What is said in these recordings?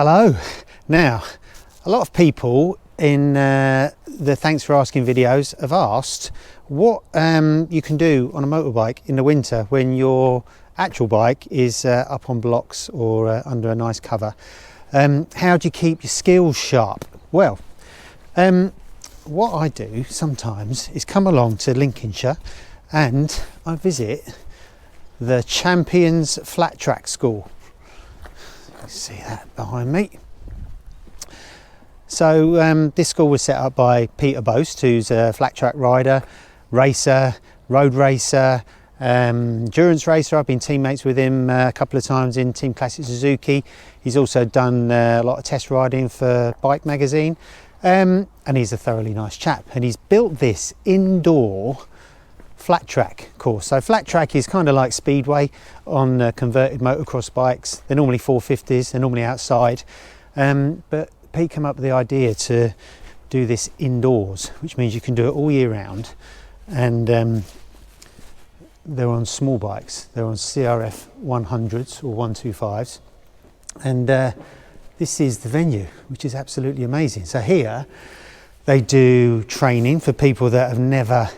Hello. Now, a lot of people in the Thanks for Asking videos have asked what you can do on a motorbike in the winter when your actual bike is up on blocks or under a nice cover. How do you keep your skills sharp? Well, what I do sometimes is come along to Lincolnshire and I visit the Champions Flattrack School. You see that behind me. So this school was set up by Peter Boast, who's a flat track rider, racer, road racer, endurance racer. I've been teammates with him a couple of times in Team Classic Suzuki. He's also done a lot of test riding for Bike Magazine, and he's a thoroughly nice chap. And he's built this indoor flat track course. So flat track is kind of like speedway on converted motocross bikes. They're normally 450s, they're normally outside, but Pete came up with the idea to do this indoors, which means you can do it all year round. And they're on small bikes, they're on CRF100s or 125s, and this is the venue, which is absolutely amazing. So here they do training for people that have never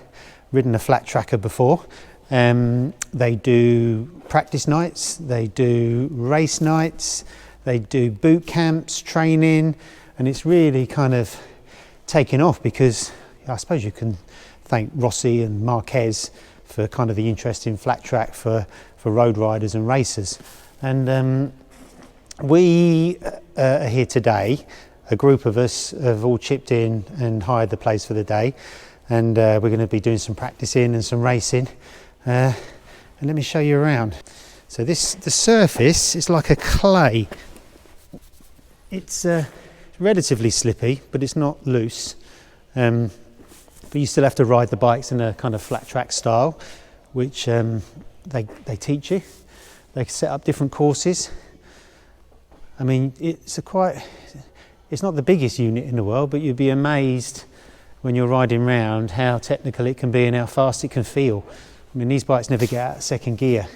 ridden a flat tracker before. They do practice nights, they do race nights, they do boot camps, training, and it's really kind of taken off because I suppose you can thank Rossi and Marquez for kind of the interest in flat track for road riders and racers. And we are here today. A group of us have all chipped in and hired the place for the day. And we're going to be doing some practicing and some racing, and let me show you around. So the surface is like a clay. It's relatively slippy, but it's not loose, but you still have to ride the bikes in a kind of flat track style, which they teach you. They set up different courses. I mean, it's not the biggest unit in the world, but you'd be amazed when you're riding round how technical it can be and how fast it can feel. I mean, these bikes never get out of second gear.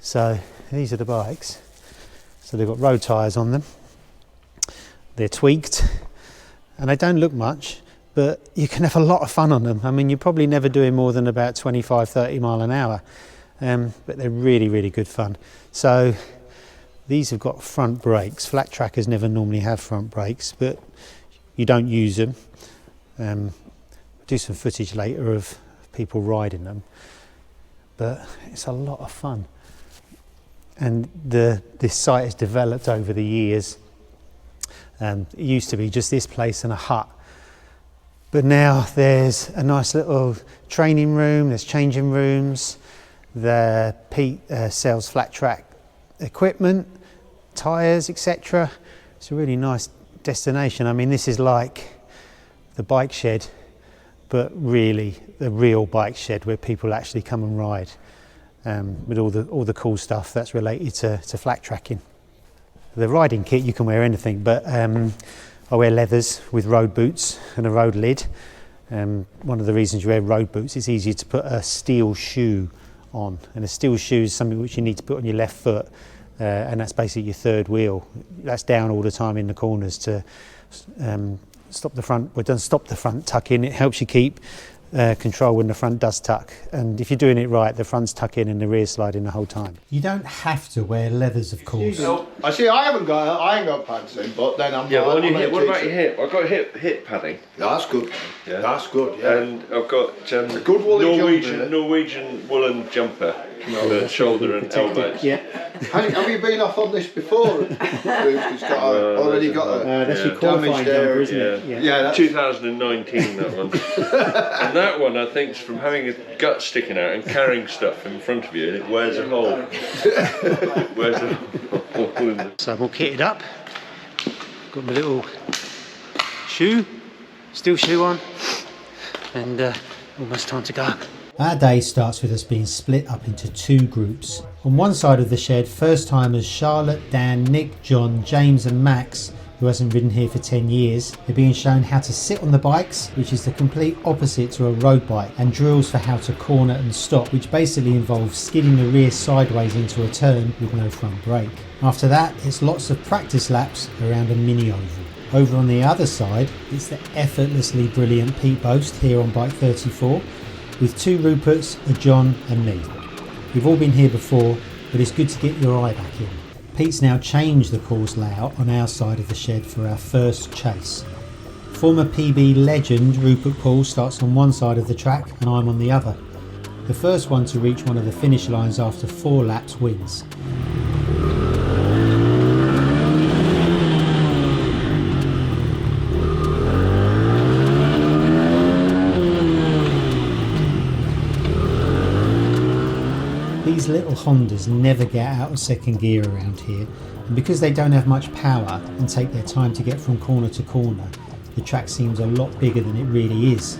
So these are the bikes. So they've got road tyres on them. They're tweaked and they don't look much, but you can have a lot of fun on them. I mean, you're probably never doing more than about 25, 30 mile an hour, but they're really, really good fun. So these have got front brakes. Flat trackers never normally have front brakes, but you don't use them. Do some footage later of people riding them, but it's a lot of fun. And this site has developed over the years. It used to be just this place and a hut, but now there's a nice little training room, there's changing rooms. Pete sells flat track equipment, tyres, etc. It's a really nice destination. I mean, this is like the bike shed, but really the real bike shed where people actually come and ride, with all the cool stuff that's related to flat tracking. The riding kit, you can wear anything, but I wear leathers with road boots and a road lid. One of the reasons you wear road boots, it's easier to put a steel shoe on, and a steel shoe is something which you need to put on your left foot, and that's basically your third wheel. That's down all the time in the corners to stop the front. Well, it doesn't stop the front tuck in. It helps you keep control when the front does tuck. And if you're doing it right, the front's tuck in and the rear sliding the whole time. You don't have to wear leathers, of course. No, I see. I ain't got pads in, but then I'm. Yeah, on your hip. What about your hip? I've got hip padding. That's good. Yeah, that's good. Yeah. And I've got a good woolen Norwegian woolen jumper for shoulder and elbows. Yeah. Have you been off on this before? It's got already got a that's your qualifying jumper, isn't it? Yeah, that's 2019 that one. And that one I think is from having a gut sticking out and carrying stuff in front of you, and it wears a hole. So I'm all kitted up. Got my little shoe, steel shoe on, and almost time to go. Our day starts with us being split up into two groups. On one side of the shed, first timers Charlotte, Dan, Nick, John, James and Max who hasn't ridden here for 10 years. They're being shown how to sit on the bikes, which is the complete opposite to a road bike, and drills for how to corner and stop, which basically involves skidding the rear sideways into a turn with no front brake. After that, it's lots of practice laps around a mini oval. Over on the other side, it's the effortlessly brilliant Pete Boast here on bike 34, with 2 Ruperts, a John and me. We've all been here before, but it's good to get your eye back in. Pete's now changed the course layout on our side of the shed for our first chase. Former PB legend Rupert Paul starts on one side of the track and I'm on the other. The first one to reach one of the finish lines after 4 laps wins. These little Hondas never get out of second gear around here, and because they don't have much power and take their time to get from corner to corner, the track seems a lot bigger than it really is.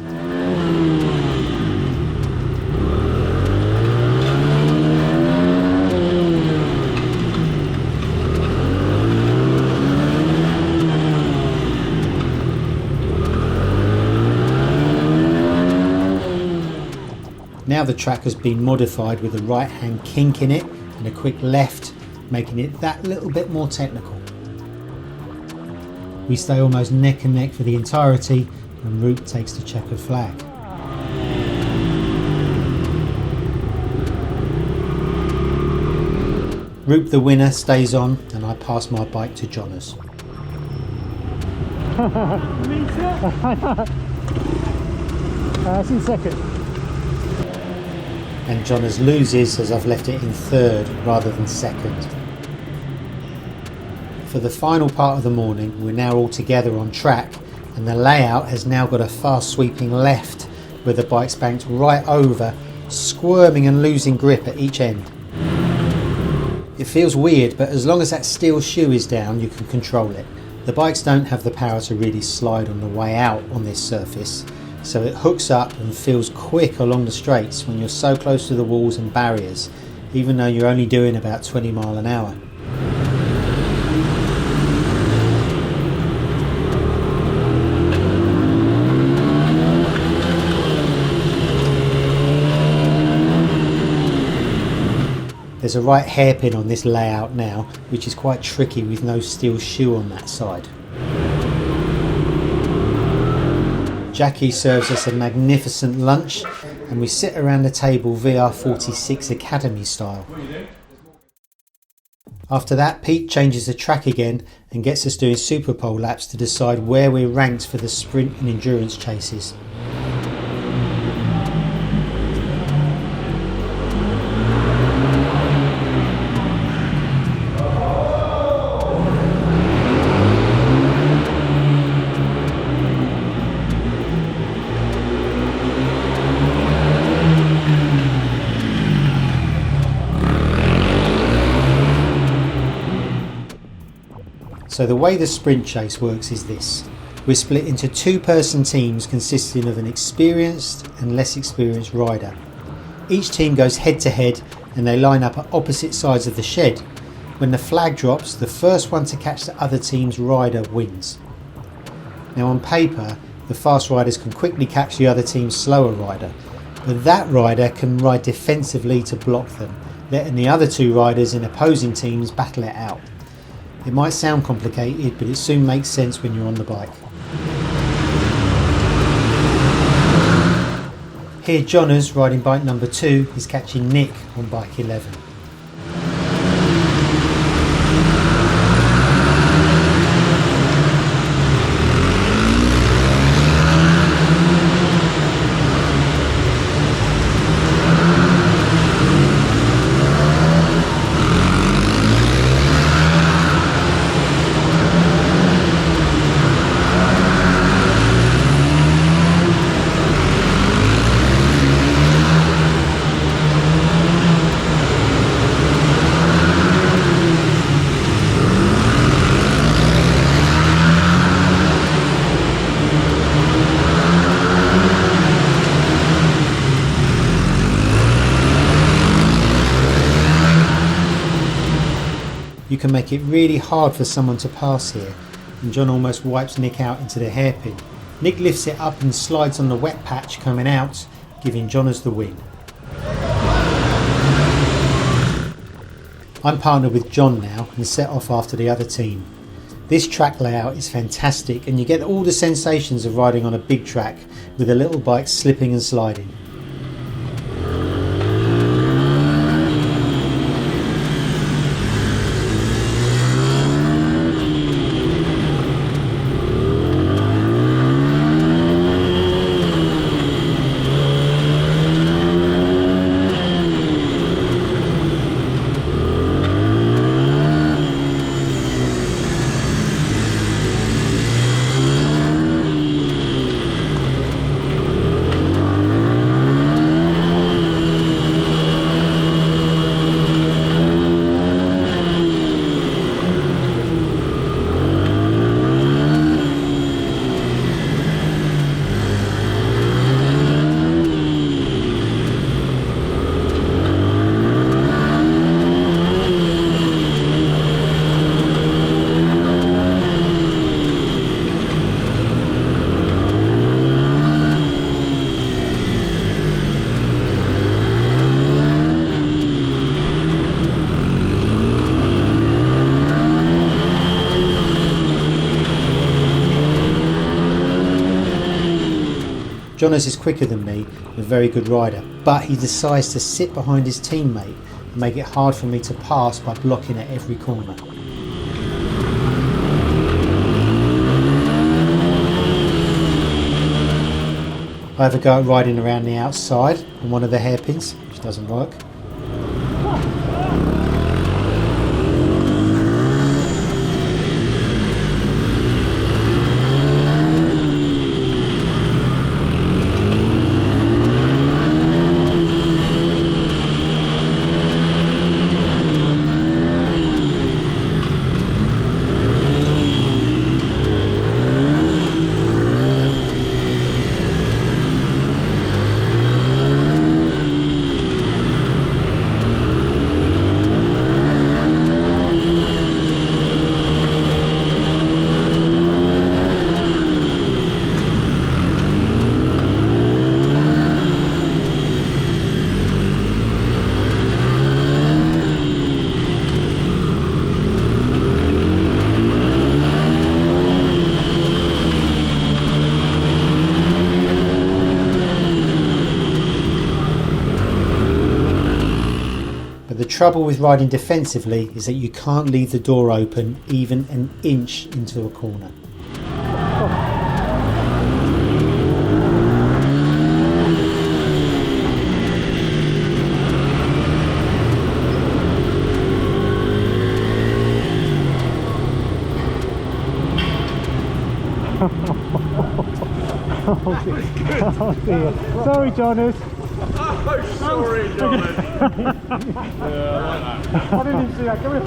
Now the track has been modified with a right hand kink in it and a quick left, making it that little bit more technical. We stay almost neck and neck for the entirety and Root takes the checkered flag. Root the winner stays on and I pass my bike to Jonas. That's in second. And Jonas loses as I've left it in third rather than second. For the final part of the morning, we're now all together on track and the layout has now got a fast sweeping left where the bike's banked right over, squirming and losing grip at each end. It feels weird, but as long as that steel shoe is down, you can control it. The bikes don't have the power to really slide on the way out on this surface, so it hooks up and feels quick along the straights when you're so close to the walls and barriers, even though you're only doing about 20 miles an hour. There's a right hairpin on this layout now, which is quite tricky with no steel shoe on that side. Jackie serves us a magnificent lunch and we sit around the table VR46 Academy style. After that, Pete changes the track again and gets us doing Super Pole laps to decide where we're ranked for the sprint and endurance chases. So the way the sprint chase works is this. We're split into 2-person teams consisting of an experienced and less experienced rider. Each team goes head to head and they line up at opposite sides of the shed. When the flag drops, the first one to catch the other team's rider wins. Now on paper, the fast riders can quickly catch the other team's slower rider, but that rider can ride defensively to block them, letting the other 2 riders in opposing teams battle it out. It might sound complicated, but it soon makes sense when you're on the bike. Here Jonas, riding bike number 2, is catching Nick on bike 11. You can make it really hard for someone to pass here, and John almost wipes Nick out into the hairpin. Nick lifts it up and slides on the wet patch coming out, giving Johners the win. I'm partnered with John now and set off after the other team. This track layout is fantastic and you get all the sensations of riding on a big track with a little bike slipping and sliding. Jonas is quicker than me and a very good rider, but he decides to sit behind his teammate and make it hard for me to pass by blocking at every corner. I have a go at riding around the outside on one of the hairpins, which doesn't work. The trouble with riding defensively is that you can't leave the door open even an inch into a corner. Oh dear. Sorry, Jonas. Oh, sorry, John. I didn't even see that coming.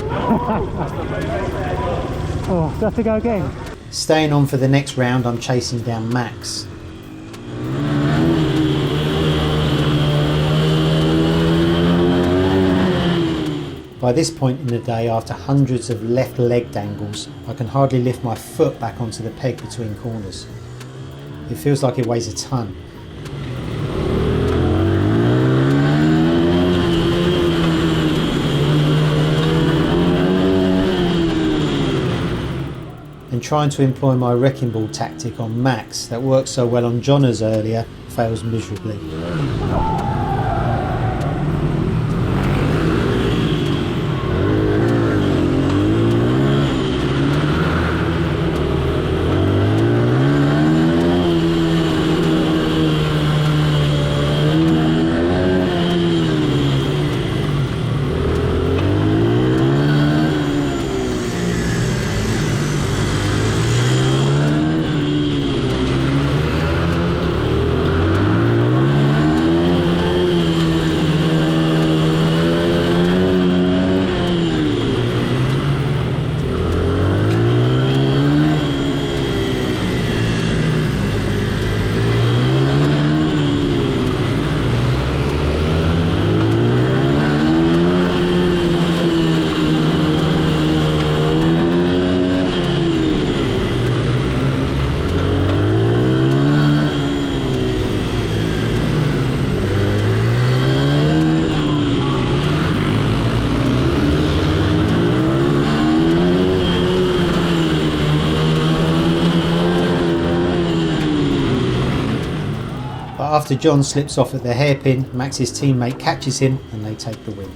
Oh, do I have to go again? Staying on for the next round, I'm chasing down Max. By this point in the day, after hundreds of left leg dangles, I can hardly lift my foot back onto the peg between corners. It feels like it weighs a ton. And trying to employ my wrecking ball tactic on Max that worked so well on Jonas earlier fails miserably. After John slips off at the hairpin, Max's teammate catches him and they take the win.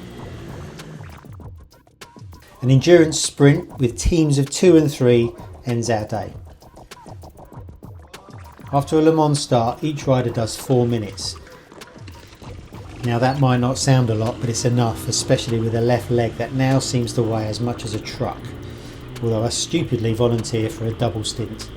An endurance sprint with teams of 2 and 3 ends our day. After a Le Mans start, each rider does 4 minutes. Now that might not sound a lot, but it's enough, especially with a left leg that now seems to weigh as much as a truck, although I stupidly volunteer for a double stint.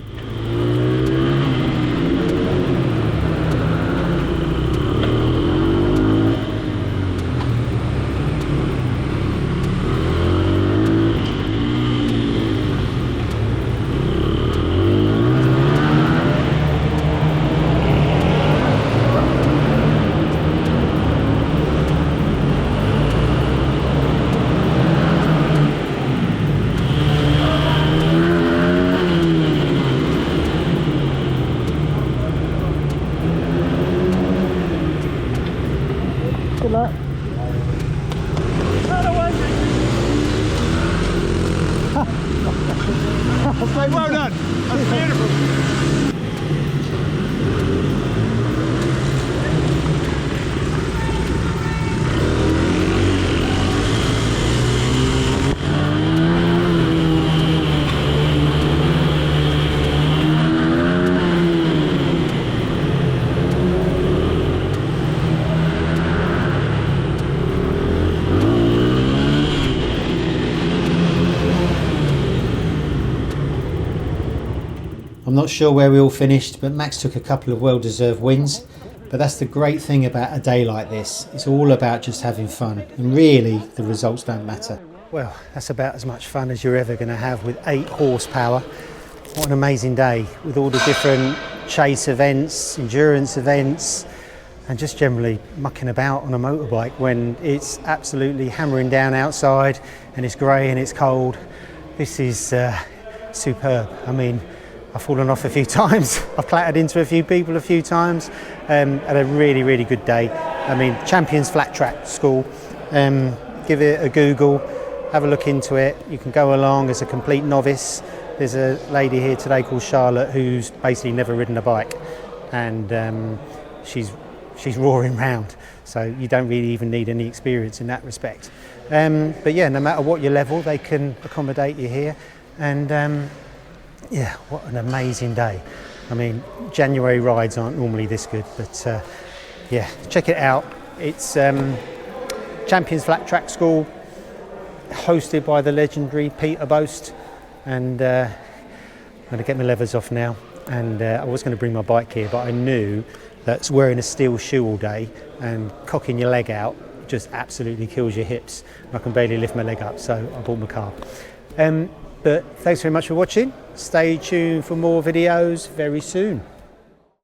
Good luck. Well done. That's beautiful. I'm not sure where we all finished, but Max took a couple of well-deserved wins. But that's the great thing about a day like this. It's all about just having fun, and really the results don't matter. Well, that's about as much fun as you're ever going to have with 8 horsepower. What an amazing day with all the different chase events, endurance events, and just generally mucking about on a motorbike when it's absolutely hammering down outside and it's grey and it's cold. This is superb. I mean, I've fallen off a few times, I've clattered into a few people a few times, had a really, really good day. I mean, Champions Flattrack School, give it a Google, have a look into it. You can go along as a complete novice. There's a lady here today called Charlotte who's basically never ridden a bike, and she's roaring round, so you don't really even need any experience in that respect. But yeah, no matter what your level, they can accommodate you here, and yeah, what an amazing day. I mean, January rides aren't normally this good, but yeah, check it out. It's Champions Flat Track School, hosted by the legendary Peter Boast, and I'm going to get my levers off now. And I was going to bring my bike here, but I knew that wearing a steel shoe all day and cocking your leg out just absolutely kills your hips. I can barely lift my leg up, so I bought my car. But thanks very much for watching. Stay tuned for more videos very soon.